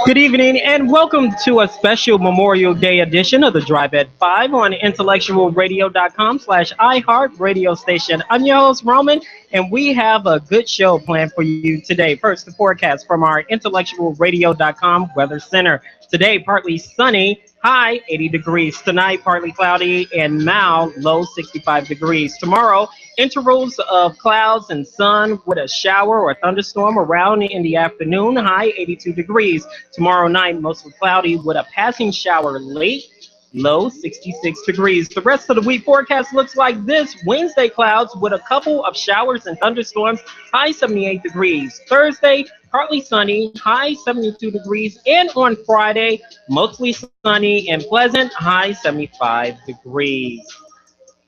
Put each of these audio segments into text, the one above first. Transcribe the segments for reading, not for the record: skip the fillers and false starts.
Good evening and welcome to a special Memorial Day edition of the Drive at 5 on IntellectualRadio.com/iHeart radio station. I'm your host, Roman, and we have a good show planned for you today. First, the forecast from our IntellectualRadio.com Weather Center. Today, partly sunny, high 80 degrees. Tonight, partly cloudy and mild, low 65 degrees. Tomorrow, intervals of clouds and sun with a shower or thunderstorm around in the afternoon, high 82 degrees. Tomorrow night, mostly cloudy with a passing shower late, low 66 degrees. The rest of the week forecast looks like this. Wednesday, clouds with a couple of showers and thunderstorms, high 78 degrees. Thursday, partly sunny, high 72 degrees. And on Friday, mostly sunny and pleasant, high 75 degrees.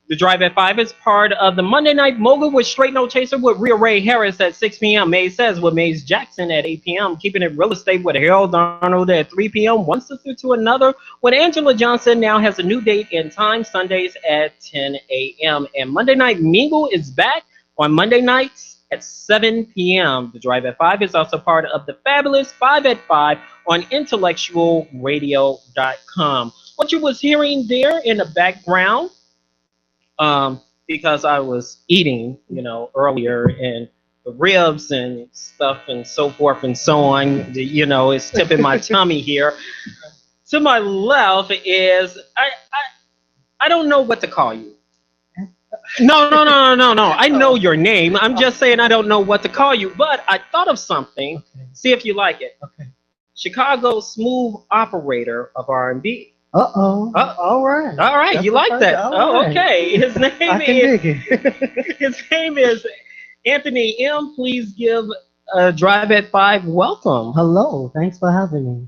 The Drive at 5 is part of the Monday Night Mogul with Straight No Chaser with Rhea Ray Harris at 6 p.m. Maze Says with Maze Jackson at 8 p.m. Keeping It Real Estate with Harold Arnold at 3 p.m. One sister to another with Angela Johnson now has a new date and time, Sundays at 10 a.m. And Monday Night Mingle is back on Monday nights at 7 p.m. The Drive at 5 is also part of the fabulous 5 at 5 on IntellectualRadio.com. What you was hearing there in the background, because I was eating, earlier, and the ribs and stuff and so forth and so on, it's tipping my tummy here. To my left is, I don't know what to call you. No. I know your name. I'm just saying I don't know what to call you, but I thought of something. Okay. See if you like it. Okay. Chicago smooth operator of R&B. All right. That's you like that? Right. Okay. His name I can dig it. His name is Anthony M. Please give Drive at 5 welcome. Hello. Thanks for having me.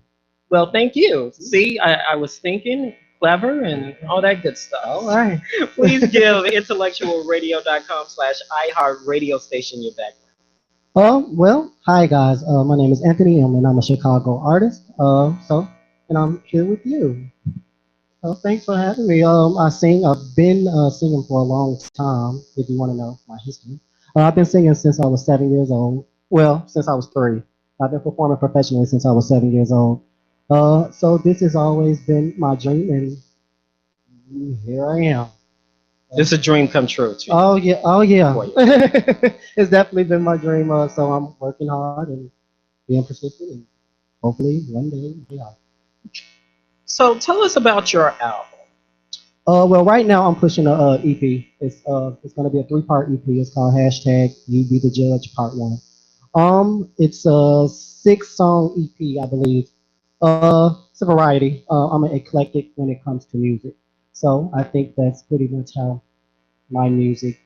Well, thank you. See, I was thinking clever and all that good stuff. All right. Please give IntellectualRadio.com/iHeart radio station your background. Well, hi guys. My name is Anthony M. and I'm a Chicago artist. And I'm here with you. Thanks for having me. I sing. I've been singing for a long time. If you want to know my history, I've been singing since I was 7 years old. Well, since I was 3. I've been performing professionally since I was 7 years old. So this has always been my dream, and here I am. It's a dream come true too. Oh yeah. It's definitely been my dream. So I'm working hard and being persistent, and hopefully one day it'll be out. So tell us about your album. Well, right now I'm pushing a EP. It's going to be a 3-part EP. It's called #You Be the Judge Part 1. It's a 6-song EP, I believe. It's a variety. I'm an eclectic when it comes to music, so I think that's pretty much how my music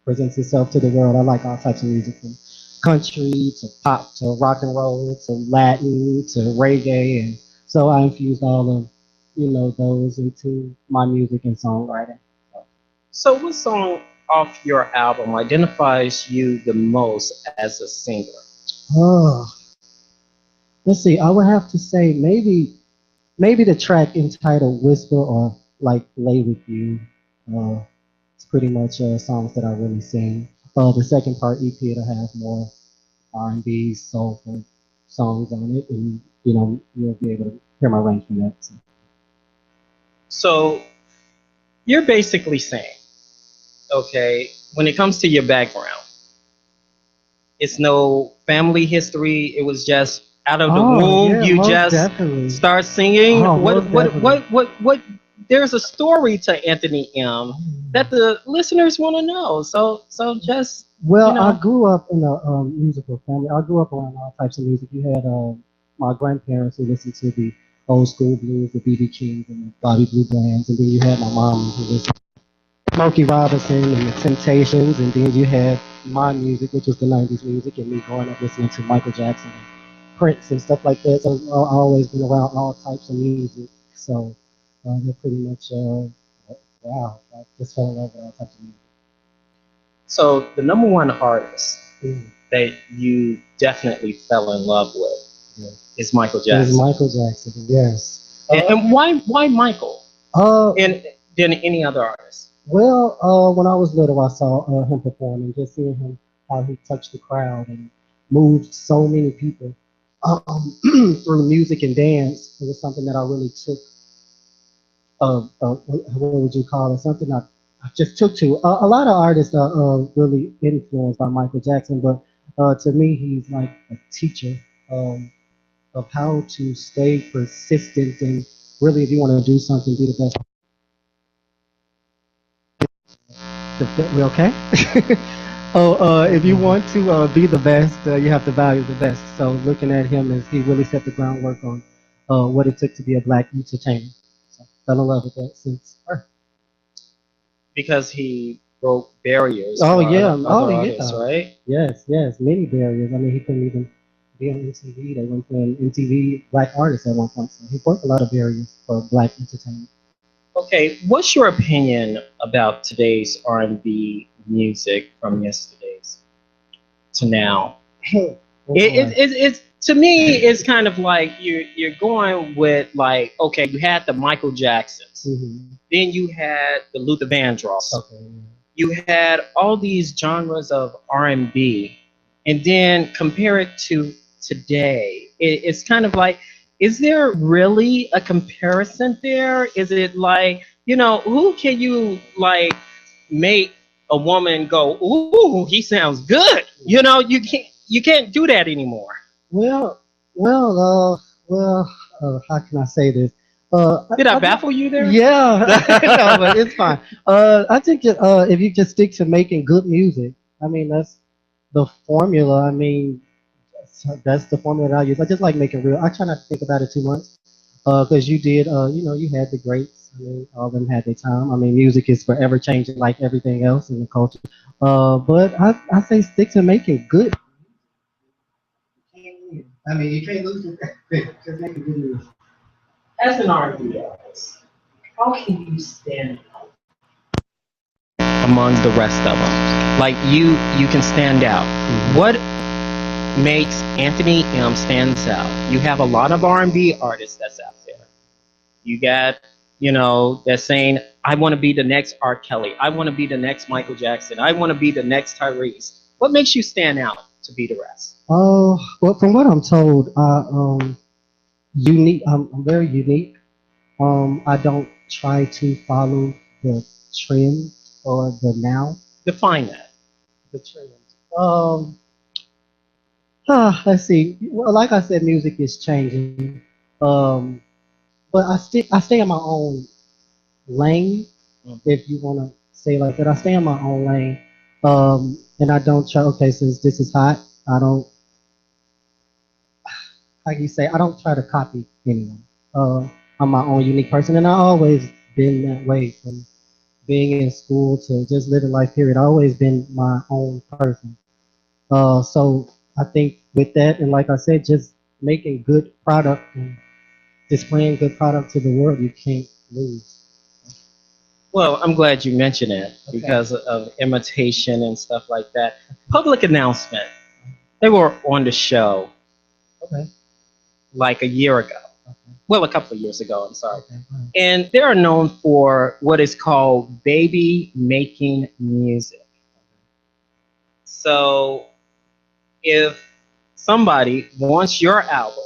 presents itself to the world. I like all types of music, from country to pop to rock and roll to Latin to reggae, and so I infused all of, those into my music and songwriting. So what song off your album identifies you the most as a singer? Let's see. I would have to say maybe the track entitled "Whisper" or like "Lay with You." It's pretty much songs that I really sing. The second part EP, it'll have more R&B, soulful songs on it, and you'll be able to hear my range from that. So you're basically saying, okay, when it comes to your background, it's no family history. It was just out of the womb. Yeah, you just definitely start singing. What? There's a story to Anthony M. that the listeners want to know. So just. Well, I grew up in a musical family. I grew up around all types of music. You had my grandparents who listened to the old school blues, the B.B. Kings and the Bobby Blue Bands, and then you had my mom who listened to Smokey Robinson and the Temptations, and then you had my music, which was the 90s music, and me growing up listening to Michael Jackson and Prince and stuff like that. So I've always been around all types of music. So they're pretty much, wow, I just fell in love with all types of music. So the number one artist that you definitely fell in love with is Michael Jackson. It's Michael Jackson, yes. And why Michael? And than any other artist? Well, when I was little, I saw him perform, and just seeing him, how he touched the crowd and moved so many people. through music and dance. It was something that I really took. What would you call it? Something I just took to. A lot of artists are really influenced by Michael Jackson, but to me, he's like a teacher of how to stay persistent and really, if you want to do something, be the best. We okay? Oh, if you want to be the best, you have to value the best. So looking at him as he really set the groundwork on what it took to be a black entertainer. So fell in love with that since birth. Because he broke barriers Oh for yeah, other artists, yeah. right? Yes, yes, many barriers. I mean, he couldn't even be on MTV. They weren't playing MTV black artists at one point. So he broke a lot of barriers for black entertainment. Okay, what's your opinion about today's R&B music from yesterday's to now? Oh, boy. It's to me, it's kind of like you're going with like, okay, you had the Michael Jacksons, Mhm. then you had the Luther Vandross, Okay. you had all these genres of R&B, and then compare it to today. It's kind of like, is there really a comparison there? Is it like, who can you like make a woman go, ooh, he sounds good? You can't do that anymore. Well, well, how can I say this? Did I baffle you there? Yeah, no, but it's fine. I think that, if you just stick to making good music, I mean, that's the formula. I mean, that's the formula that I use. I just like making real. I try not to think about it too much, because you did, you had the greats. I mean, all of them had their time. I mean, music is forever changing, like everything else in the culture. But I say stick to making good. I mean, you can't lose it. Just making good music. As an R&B artist, how can you stand out among the rest of them? Like you can stand out. What makes Anthony M stands out? You have a lot of R&B artists that's out there. You got, that's saying, I want to be the next R. Kelly. I want to be the next Michael Jackson. I want to be the next Tyrese. What makes you stand out to be the rest? Oh, well, from what I'm told, unique. I'm very unique. I don't try to follow the trend or the now. Define that. The trend. Um, let's see. Well, like I said, music is changing. But I stay in my own lane, if you want to say like that. I stay in my own lane, and I don't try. Okay, since this is hot, I don't. Like you say, I don't try to copy anyone. I'm my own unique person, and I always been that way from being in school to just living life. Period. I always been my own person. So I think with that, and like I said, just making good product and displaying good product to the world, you can't lose. Well, I'm glad you mentioned it Okay. because of imitation and stuff like that. Public announcement. They were on the show Okay. like a year ago. Okay. Well, a couple of years ago, I'm sorry. Okay. All right. And they are known for what is called baby making music. So if somebody wants your album,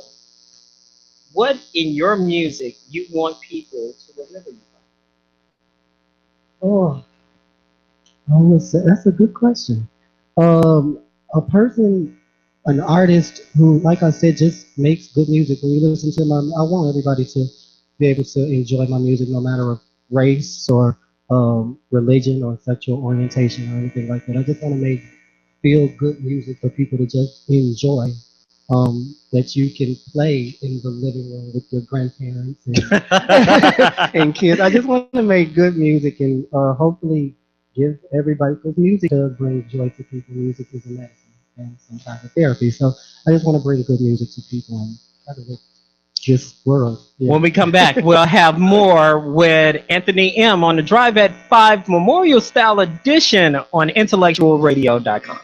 what in your music you want people to remember you Oh, that's a good question. A person, an artist who, like I said, just makes good music. When you listen to my, I want everybody to be able to enjoy my music, no matter of race or religion or sexual orientation or anything like that. I just want to make feel good music for people to just enjoy. That you can play in the living room with your grandparents by. and kids. I just want to make good music and hopefully give everybody, because music does bring joy to people. Music is a medicine and some type of therapy. So I just want to bring good music to people and try to make this world. Yeah. When we come back, we'll have more with Anthony M on the Drive at 5 Memorial Style Edition on IntellectualRadio.com.